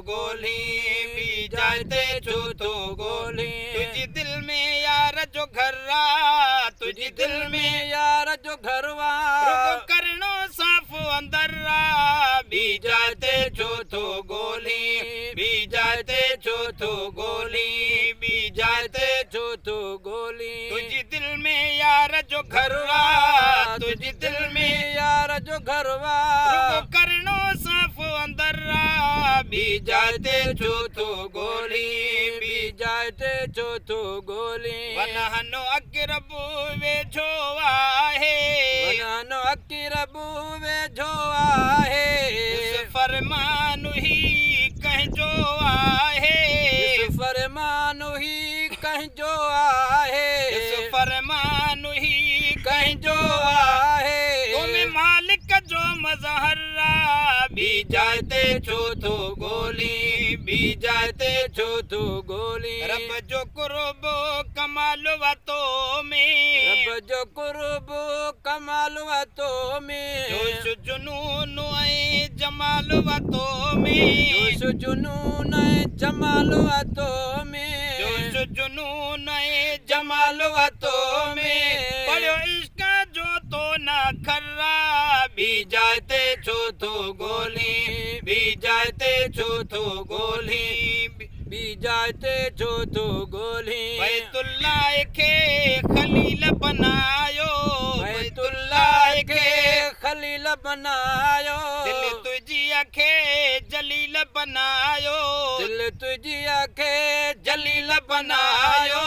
गोली भी जाते चौथो गोली तुझी दिल में यार जो घर्रा तुझी दिल में यार जो घरवा रुको करनो साफ अंदर्रा भी जाते चौथो गोली भी जाते चौथो गोली भी जाते चौथो गोली तुझी दिल में यार जो घरवा तुझी दिल में यार जो घरवा रुको करनो साफ अंदर्रा भी जाते चौथो गोली भी जाते चौथो गोली वनहनो अकरबु वे जो आहे वनहनो अकरबु वे जो आहे इस फरमान ही कह जो आहे इस फरमान ही कह जो आहे इस फरमान ही कह जो आहे तुम्हें मालिक जो मजहरा भी जाते चौथो गोली भी जाते चौथो गोली रब जो कुर्बो कमाल वातो में रब जो कुर्बो कमाल वातो में जोश जुनून ऐं जमाल वातो में जोश जुनून जमाल वातो में जोश जुनून ऐं जमाल वातो में पढ़ियो इश्क जो तो ना खर्रा भी जाते चौथो गोली भी जाते चौथो गोली भी जाते चौथो गोली बैतुल्लाह के खलील बनायो बैतुल्लाह के खलील बनायो दिल तुझी अखे जलील बनायो दिल तुझी आखे जलील बनायो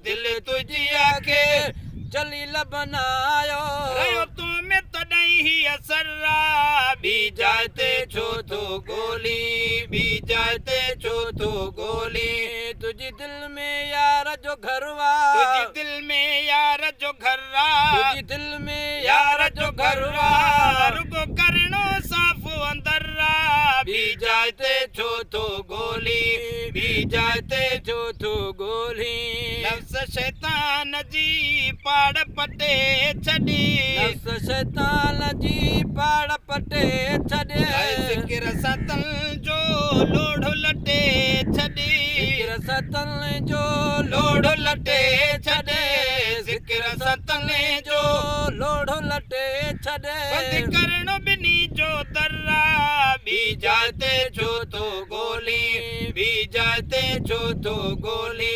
दिल तुझी अखे जलील बनायो रहो तुम्हें तॾहिं ही असरा भी जाते चौथो गोली भी जाते चौथो गोली तुझी दिल में यार जो घरवा तुझी दिल में यार जो घर्रा तुझी दिल में यार जो घरवा रुको करनो साफ अंदर्रा भी जाते चौथो गोली भी जाते चौथो गोली नफ्स शैतान जी पाड़ पटे छड़ी नफ्स शैतान जी पाड़ पटे छॾे ज़िक्र सतन जो लोढ़ लटे छड़ी ज़िक्र सतन जो लोढ़ लटे छड़े ज़िक्र सतन जो लोढ़ लटे बंद छॾे करणो बिनी जो दर्रा भी जाते चौथो गोली भी जाते चौथो गोली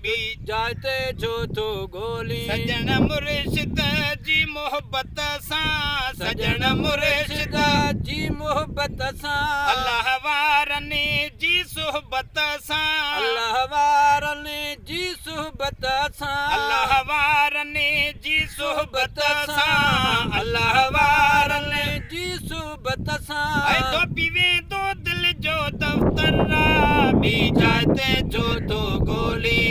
भी जाते चौथो गोली सजन मुर्शिद जी मोहब्बत सां सजन मुर्शिद जी मोहब्बत सां अल्लाह वारने जी सोहबत सां अल्लाह वारनि जी सुहबत सां अल्लाह वारने जी सोहबत सां अल्लाह वारने जी सुहबत सां ऐं तो पीवे तो दिल जो दफ्तरा भी जाते चौथो गोली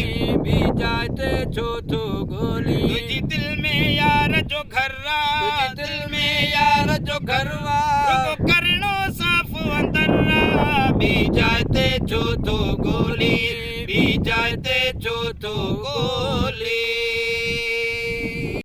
भी जाते चौथो गोली तुझी दिल में यार जो घर्रा तुझी दिल में यार जो घरवा रुको करनो साफ अंदर्रा भी जाते चौथो गोली भी जाते चौथो गोली